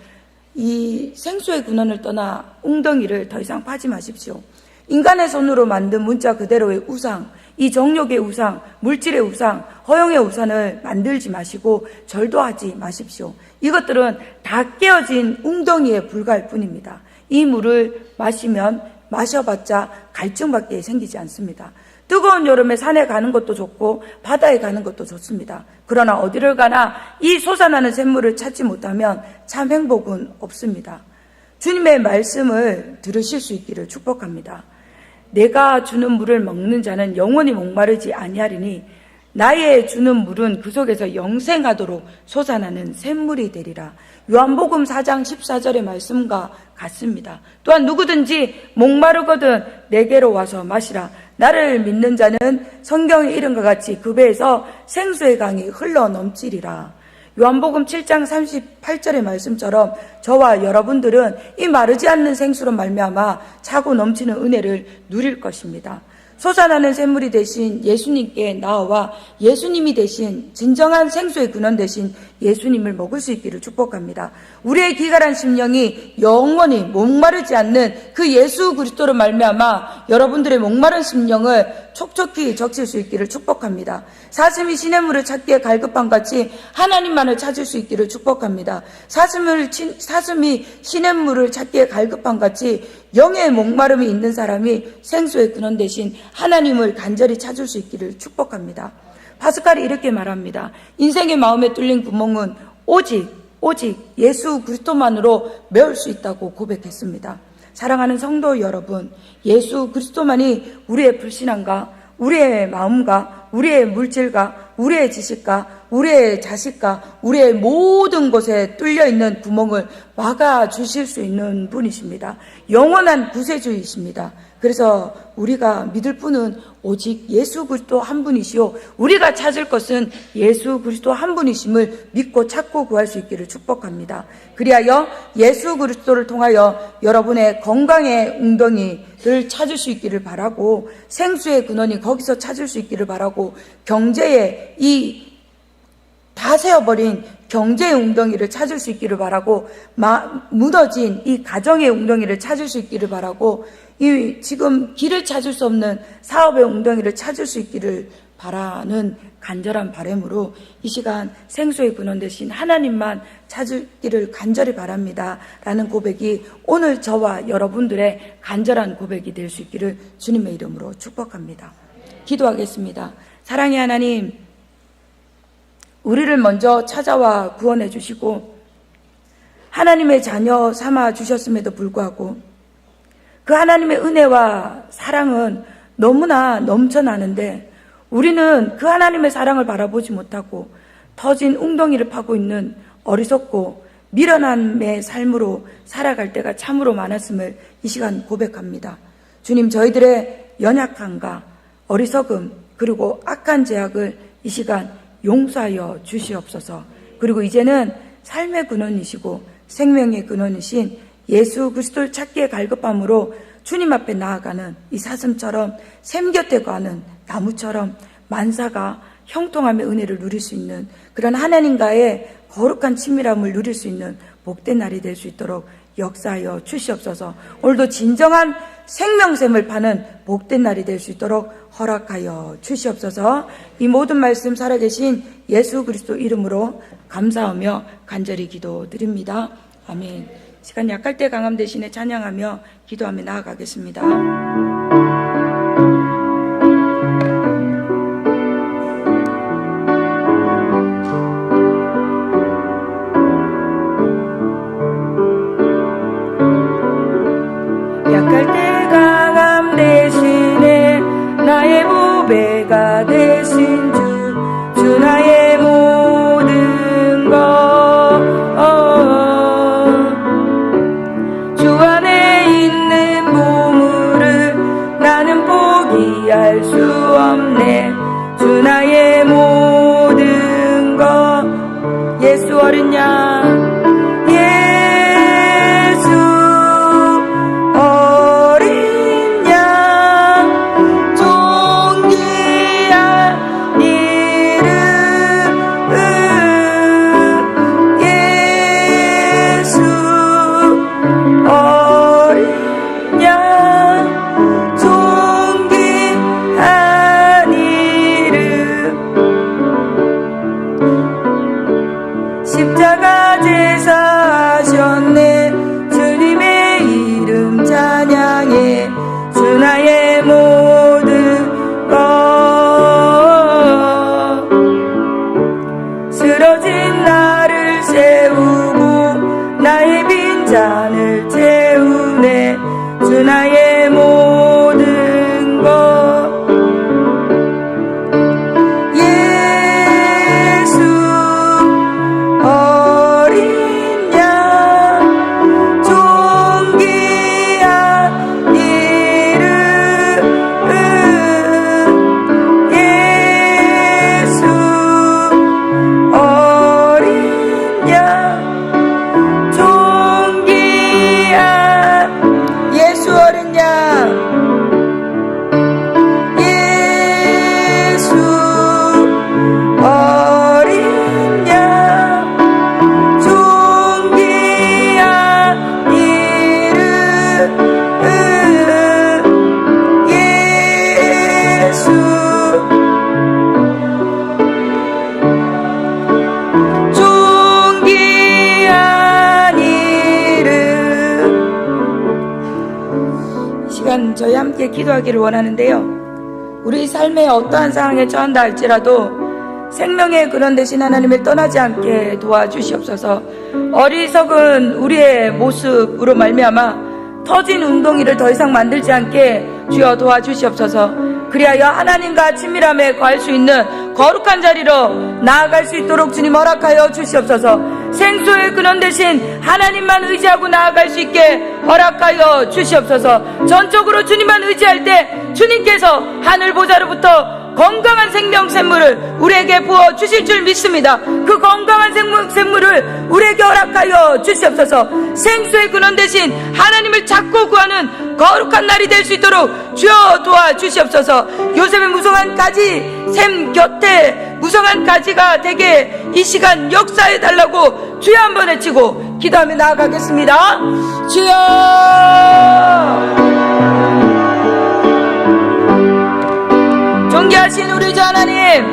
이 생수의 근원을 떠나 웅덩이를 더 이상 파지 마십시오. 인간의 손으로 만든 문자 그대로의 우상, 이 정욕의 우상, 물질의 우상, 허영의 우상을 만들지 마시고 절도 하지 마십시오. 이것들은 다 깨어진 웅덩이에 불과할 뿐입니다. 이 물을 마셔봤자 갈증밖에 생기지 않습니다. 뜨거운 여름에 산에 가는 것도 좋고 바다에 가는 것도 좋습니다. 그러나 어디를 가나 이 솟아나는 샘물을 찾지 못하면 참 행복은 없습니다. 주님의 말씀을 들으실 수 있기를 축복합니다. 내가 주는 물을 먹는 자는 영원히 목마르지 아니하리니 나의 주는 물은 그 속에서 영생하도록 솟아나는 샘물이 되리라. 요한복음 4장 14절의 말씀과 같습니다. 또한 누구든지 목마르거든 내게로 와서 마시라. 나를 믿는 자는 성경에 이른 것 같이 그 배에서 생수의 강이 흘러 넘치리라. 요한복음 7장 38절의 말씀처럼 저와 여러분들은 이 마르지 않는 생수로 말미암아 차고 넘치는 은혜를 누릴 것입니다. 솟아나는 샘물이 되신 예수님께 나아와 예수님이 되신 진정한 생수의 근원 되신 예수님을 먹을 수 있기를 축복합니다. 우리의 기갈한 심령이 영원히 목마르지 않는 그 예수 그리스도로 말미암아 여러분들의 목마른 심령을 촉촉히 적실 수 있기를 축복합니다. 사슴이 시냇물을 찾기에 갈급한 같이 하나님만을 찾을 수 있기를 축복합니다. 사슴이 시냇물을 찾기에 갈급한 같이 영의 목마름이 있는 사람이 생수의 근원 되신 하나님을 간절히 찾을 수 있기를 축복합니다. 파스칼이 이렇게 말합니다. 인생의 마음에 뚫린 구멍은 오직 예수 그리스도만으로 메울 수 있다고 고백했습니다. 사랑하는 성도 여러분, 예수 그리스도만이 우리의 불신앙과 우리의 마음과 우리의 물질과 우리의 지식과 우리의 자식과 우리의 모든 곳에 뚫려있는 구멍을 막아주실 수 있는 분이십니다. 영원한 구세주이십니다. 그래서 우리가 믿을 분은 오직 예수 그리스도 한 분이시오. 우리가 찾을 것은 예수 그리스도 한 분이심을 믿고 찾고 구할 수 있기를 축복합니다. 그리하여 예수 그리스도를 통하여 여러분의 건강의 웅덩이를 찾을 수 있기를 바라고 생수의 근원이 거기서 찾을 수 있기를 바라고 경제의 다 세어버린 경제의 웅덩이를 찾을 수 있기를 바라고 무너진 이 가정의 웅덩이를 찾을 수 있기를 바라고 이 지금 길을 찾을 수 없는 사업의 웅덩이를 찾을 수 있기를 바라는 간절한 바람으로 이 시간 생수의 근원 되신 하나님만 찾기를 간절히 바랍니다 라는 고백이 오늘 저와 여러분들의 간절한 고백이 될 수 있기를 주님의 이름으로 축복합니다. 기도하겠습니다. 사랑의 하나님, 우리를 먼저 찾아와 구원해 주시고 하나님의 자녀 삼아 주셨음에도 불구하고 그 하나님의 은혜와 사랑은 너무나 넘쳐나는데 우리는 그 하나님의 사랑을 바라보지 못하고 터진 웅덩이를 파고 있는 어리석고 미련함의 삶으로 살아갈 때가 참으로 많았음을 이 시간 고백합니다. 주님, 저희들의 연약함과 어리석음 그리고 악한 죄악을 이 시간 용서하여 주시옵소서. 그리고 이제는 삶의 근원이시고 생명의 근원이신 예수 그리스도를 찾기에 갈급함으로 주님 앞에 나아가는 이 사슴처럼 샘 곁에 가는 나무처럼 만사가 형통함의 은혜를 누릴 수 있는 그런 하나님과의 거룩한 친밀함을 누릴 수 있는 복된 날이 될 수 있도록 역사하여 주시옵소서. 오늘도 진정한 생명샘을 파는 복된 날이 될 수 있도록 허락하여 주시옵소서. 이 모든 말씀 살아계신 예수 그리스도 이름으로 감사하며 간절히 기도드립니다. 아멘. 시간 약할 때 강함 대신에 찬양하며 기도하며 나아가겠습니다. 약할 때 강함 대신에 나의 보배가 되신 주 나의 모든 것 주 안에 있는 보물을 잔을 채우네 주 나의 모든 것 예수 어린 양 존귀한 이름 예수 어린 양 존귀한 예수 어린 양 예수 어린 양 존귀한 이름 예수 존귀한 이름 이 시간 저희 함께 기도하기를 원하는데요. 우리 삶의 어떠한 상황에 처한다 할지라도 생명의 근원 되신 하나님을 떠나지 않게 도와주시옵소서. 어리석은 우리의 모습으로 말미암아 터진 웅덩이를 더 이상 만들지 않게 주여 도와주시옵소서. 그리하여 하나님과 친밀함에 거할 수 있는 거룩한 자리로 나아갈 수 있도록 주님 허락하여 주시옵소서. 생수의 근원 되신 하나님만 의지하고 나아갈 수 있게 허락하여 주시옵소서. 전적으로 주님만 의지할 때 주님께서 하늘 보좌로부터 건강한 생명 샘물을 우리에게 부어 주실 줄 믿습니다. 그 건강한 샘물을 우리에게 허락하여 주시옵소서. 생수의 근원 되신 하나님을 찾고 구하는 거룩한 날이 될 수 있도록 주여 도와주시옵소서. 요셉의 무성한 가지 샘 곁에 무성한 가지가 되게 이 시간 역사해 달라고 주여 한번 외치고 기도하며 나아가겠습니다. 주여 존귀하신 우리 주 하나님,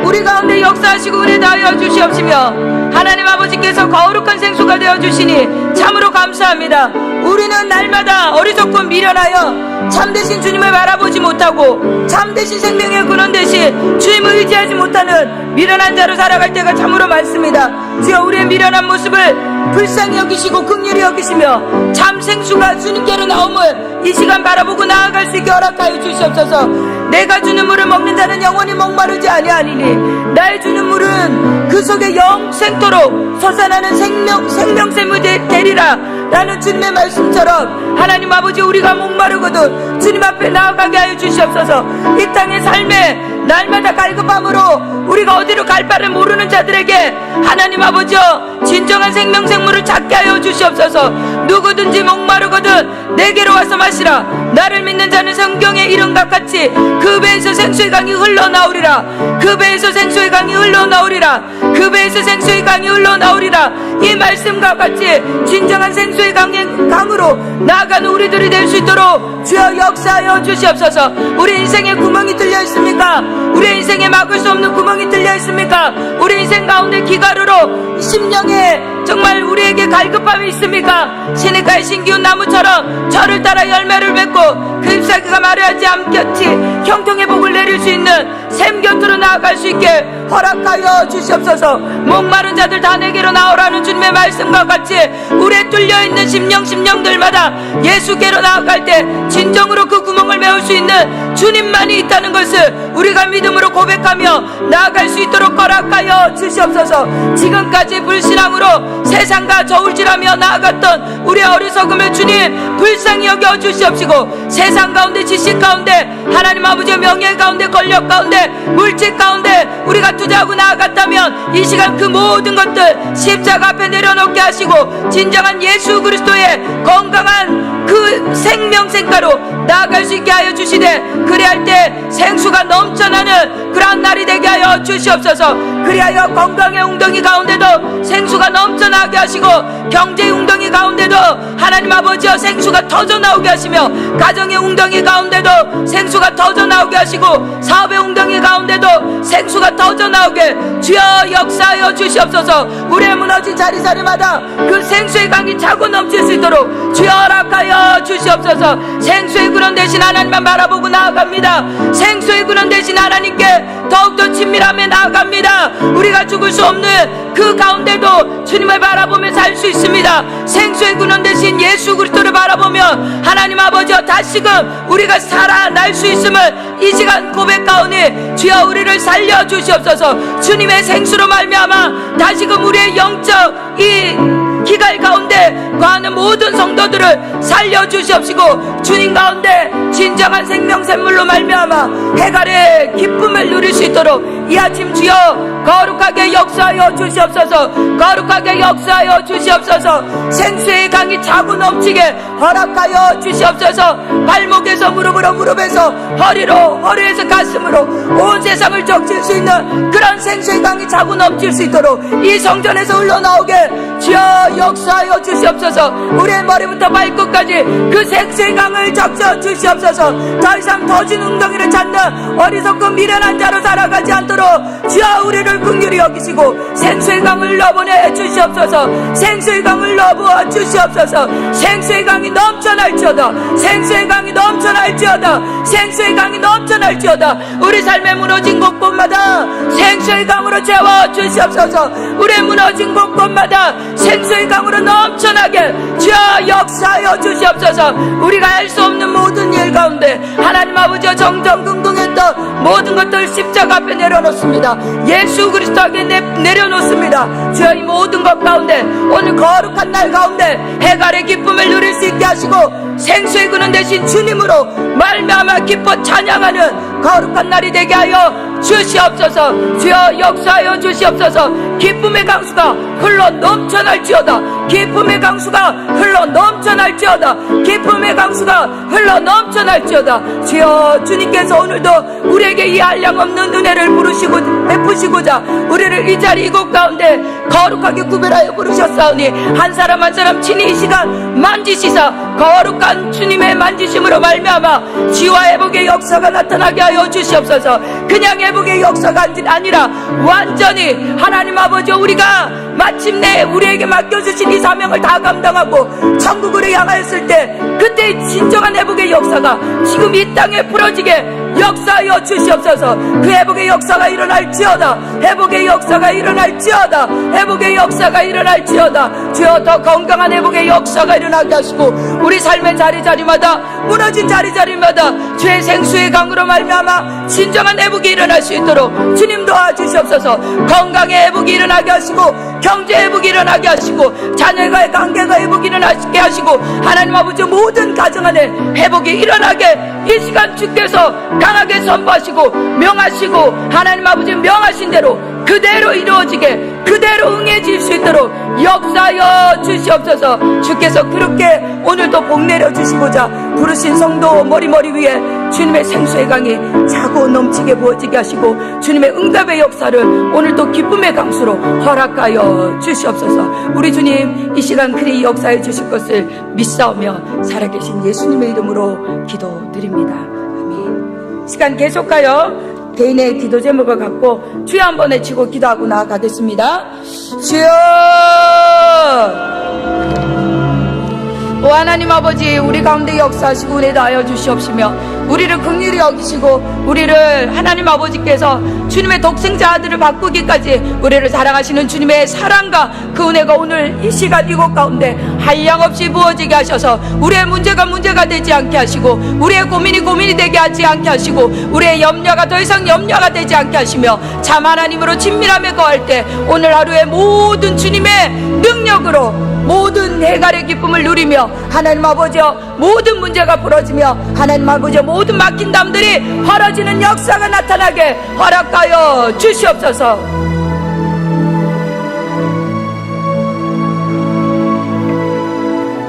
우리 가운데 역사하시고 은혜 다하여 주시옵시며 하나님 아버지께서 거룩한 생수가 되어 주시니 참으로 감사합니다. 우리는 날마다 어리석고 미련하여 참되신 주님을 바라보지 못하고 참되신 생명의 근원 되신 주님을 의지하지 못하는 미련한 자로 살아갈 때가 참으로 많습니다. 주여 우리의 미련한 모습을 불쌍히 여기시고 긍휼히 여기시며 참 생수가 주님께로 나옴을 이 시간 바라보고 나아갈 수 있게 허락하여 주시옵소서. 내가 주는 물을 먹는 자는 영원히 목마르지 아니하니니 나의 주는 물은 그 속에 영생토록 솟아나는 생명샘이 되리라 라는 주님의 말씀처럼 하나님 아버지 우리가 목마르거든 주님 앞에 나아가게 하여 주시옵소서. 이 땅의 삶에 날마다 갈급함으로 우리가 어디로 갈 바를 모르는 자들에게 하나님 아버지여 진정한 생명샘물을 찾게 하여 주시옵소서. 누구든지 목마르거든 내게로 와서 마시라. 나를 믿는 자는 성경의 이름과 같이 그 배에서 생수의 강이 흘러나오리라. 그 배에서 생수의 강이 흘러나오리라. 그 배에서 생수의 강이 흘러나오리라. 이 말씀과 같이 진정한 생수의 강으로 나아가는 우리들이 될 수 있도록 주여 역사하여 주시옵소서. 우리 인생에 구멍이 뚫려 있습니까? 우리 인생에 막을 수 없는 구멍이 뚫려 있습니까? 우리 인생 가운데 기가루로 심령에 정말 우리에게 갈급함이 있습니까? 시냇가의 신기운 나무처럼 저를 따라 열매를 맺고 그 잎사귀가 마르지 않겠지 형통의 복을 내릴 수 있는 샘 곁으로 나아갈 수 있게 허락하여 주시옵소서. 목마른 자들 다 내게로 나오라는 주님의 말씀과 같이 우리의 뚫려있는 심령들마다 예수께로 나아갈 때 진정으로 그 구멍을 메울 수 있는 주님만이 있다는 것을 우리가 믿음으로 고백하며 나아갈 수 있도록 허락하여 주시옵소서. 지금까지 불신앙으로 세상과 저울질하며 나아갔던 우리의 어리석음을 주님 불쌍히 여겨 주시옵시고 세상 가운데 지식 가운데 하나님 아버지의 명예 가운데 권력 가운데 물질 가운데 우리가 투자하고 나아갔다면 이 시간 그 모든 것들 십자가 앞에 내려놓게 하시고 진정한 예수 그리스도의 건강한 그 생명생가로 나아갈 수 있게 하여 주시되 그리할 때 생수가 넘쳐나는 그러한 날이 되게 하여 주시옵소서. 그리하여 건강의 웅덩이 가운데도 생수가 넘쳐나게 하시고 경제의 웅덩이 가운데도 하나님 아버지여 생수가 터져나오게 하시며 가정의 웅덩이 가운데도 생수가 터져나오게 하시고 사업의 웅덩이 가운데도 생수가 터져나오게 주여 역사하여 주시옵소서. 우리의 무너진 자리자리마다 그 생수의 강이 차고 넘칠 수 있도록 주여 허락하여 주시옵소서. 생수의 근원 되신 하나님만 바라보고 나아갑니다. 생수의 근원 되신 하나님께 더욱더 친밀함에 나아갑니다. 우리가 죽을 수 없는 그 가운데도 주님을 바라보며 살 수 있습니다. 생수의 근원 되신 예수 그리스도를 바라보면 하나님 아버지여 다시금 우리가 살아날 수 있음을 이 시간 고백하오니 주여 우리를 살려주시옵소서. 주님의 생수로 말미암아 다시금 우리의 영적 이 기갈 가운데 거하는 모든 성도들을 살려주시옵시고 주님 가운데 진정한 생명샘물로 말미암아 해갈의 기쁨을 누릴 수 있도록 이 아침 주여 거룩하게 역사하여 주시옵소서. 거룩하게 역사하여 주시옵소서. 생수의 강이 차고 넘치게 허락하여 주시옵소서. 발목에서 무릎으로, 무릎에서 허리로, 허리에서 가슴으로 온 세상을 적실 수 있는 그런 생수의 강이 차고 넘칠 수 있도록 이 성전에서 흘러나오게 주여 역사하여 주시옵소서. 우리의 머리부터 발끝까지 그 생수의 강을 적셔 주시옵소서. 더 이상 터진 웅덩이를 찾는 어리석고 미련한 자로 살아가지 않도록 주여 우리를 긍휼히 여기시고 생수의 강을 넣어보내 주시옵소서. 생수의 강을 넣어부어 주시옵소서. 생수의 강이 넘쳐날지어다. 생수의 강이 넘쳐날지어다. 생수의 강이 넘쳐날지어다. 우리 삶에 무너진 곳곳마다 생수의 강으로 채워 주시옵소서. 우리의 무너진 곳곳마다 생수의 강으로 넘쳐나게 주여 역사하여 주시옵소서. 우리가 할 수 없는 모든 일 가운데 하나님 아버지여 정정긍긍했던 모든 것들 십자가 앞에 내려놓습니다. 예수 그리스도에게 내려놓습니다. 주여 이 모든 것 가운데 오늘 거룩한 날 가운데 해갈의 기쁨을 누릴 수 있게 하시고 생수의 근원 되신 주님으로 말미암아 기뻐 찬양하는 거룩한 날이 되게 하여 주시옵소서. 주여 역사하여 주시옵소서. 기쁨의 강수가 흘러 넘쳐날지어다. 기쁨의 강수가 흘러 넘쳐날지어다. 기쁨의 강수가 흘러 넘쳐날지어다. 주여 주님께서 오늘도 우리에게 이 한량없는 은혜를 베푸시고자 우리를 이 자리 이곳 가운데 거룩하게 구별하여 부르셨사오니 한 사람 한 사람 친히 이 시간 만지시사 거룩한 주님의 만지심으로 말미암아 지와 회복의 역사가 나타나게 하여 주시옵소서. 그냥 회복의 역사가 아니라 완전히 하나님 아버지 우리가 마침내 우리에게 맡겨주신 이 사명을 다 감당하고 천국으로 향하였을 때 그때 진정한 회복의 역사가 지금 이 땅에 풀어지게 역사하여 주시옵소서. 그 회복의 역사가 일어날지어다. 회복의 역사가 일어날지어다. 회복의 역사가 일어날지어다. 주여 더 건강한 회복의 역사가 일어나게 하시고 우리 삶의 자리자리마다 무너진 자리자리마다 주의 생수의 강으로 말미암아 진정한 회복이 일어날 수 있도록 주님 도와주시옵소서. 건강의 회복이 일어나게 하시고 경제 회복이 일어나게 하시고 자녀과의 관계가 회복이 일어나게 하시고 하나님 아버지 모든 가정 안에 회복이 일어나게 이 시간 주께서 강하게 선포하시고 명하시고 하나님 아버지 명하신 대로 그대로 이루어지게 그대로 응해질 수 있도록 역사하여 주시옵소서. 주께서 그렇게 오늘도 복 내려주시고자 부르신 성도 머리 위에 주님의 생수의 강이 차고 넘치게 부어지게 하시고 주님의 응답의 역사를 오늘도 기쁨의 강수로 허락하여 주시옵소서. 우리 주님 이 시간 그리 역사해 주실 것을 믿사오며 살아계신 예수님의 이름으로 기도드립니다. 아멘. 시간 계속하여 개인의 기도 제목을 갖고 주여 한번 외치고 기도하고 나아가겠습니다. 주여! 오 하나님 아버지 우리 가운데 역사하시고 은혜 다하여 주시옵시며 우리를 긍휼히 여기시고 우리를 하나님 아버지께서 주님의 독생자 아들을 바꾸기까지 우리를 사랑하시는 주님의 사랑과 그 은혜가 오늘 이 시간 이곳 가운데 한량없이 부어지게 하셔서 우리의 문제가 되지 않게 하시고 우리의 고민이 되게 하지 않게 하시고 우리의 염려가 더 이상 염려가 되지 않게 하시며 참 하나님으로 친밀함에 거할 때 오늘 하루의 모든 주님의 능력으로 모든 해갈의 기쁨을 누리며 하나님 아버지여 모든 문제가 풀어지며 하나님 아버지여 모든 막힌 담들이 헐어지는 역사가 나타나게 허락하여 주시옵소서.